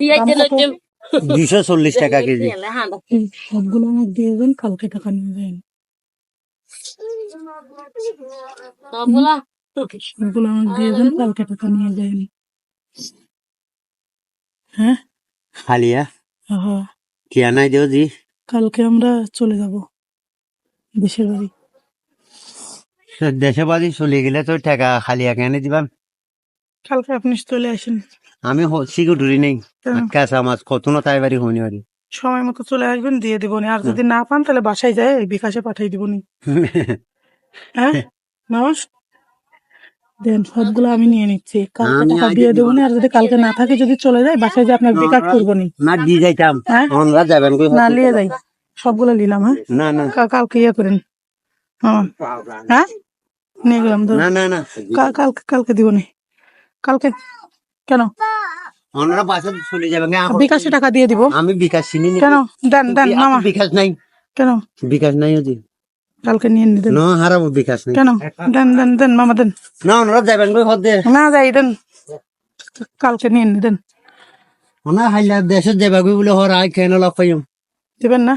240 টাকা কেজি। সবগুলো আমার দিয়ে দেন, কালকে টাকা নিয়ে যান। সবগুলো আমার দিয়ে দেন, কালকে টাকা নিয়ে যান। হ্যাঁ হালিয়া হ্যাঁ, কিয়া নাই দেও জি। কালকে আমরা চলে যাব দেশের বাড়ি। দেশে বাড়ি চলে গেলে তো টাকা হালিয়া কেন দিবাম? কালকে আপনি চলে আসেন। আমি সিকিউরিটি নেই, কেন? কাঁচা মাছ কত না তাই বাড়ি হইনি বাড়ি। সময় মতো চলে আসবেন, দিয়ে দিবনি। আর যদি না পান তাহলে বাসায় যায় বিকাশে পাঠিয়ে দিবনি। হ্যাঁ মামা দেন, সবগুলো আমি নিয়ে নিচ্ছি, কালকে আমি টাকা আগে দিয়ে দিব দেবো। আর যদি কালকে না থাকে, যদি চলে যায় বাসায় যে আপনার বিকাশ করবো নি। না দিয়ে যাইতাম, হ্যাঁ আমরা যাবেন কই? না লিয়ে যাই, সবগুলো নিলাম। হ্যাঁ না না কালকে ইয়ে করেন মামা। হ্যাঁ নিয়ে গেলাম, ধরো। না না না কালকে কালকে দিবনি, কালকে। কেন? ওনারা বাসা চলে যাবেন। বিকাশে টাকা দিয়ে দিব। আমি বিকাশ চিনি না। কেন? দেন দেন মামা। বিকাশ নাই। কেন? বিকাশ নাই ওজি। কালকে নিয়ে নিতেন। না হারাবো, বিকাশ নাই। কেন? দেন দেন দেন মামা দেন। না ওনারা যাবেন কই? হদে না যাই, দেন কালকে নিয়ে নিতেন। ওনা হাইলা দেশে যাবে কই বলে হর আই কেন লাভ পাইম। দিবেন না?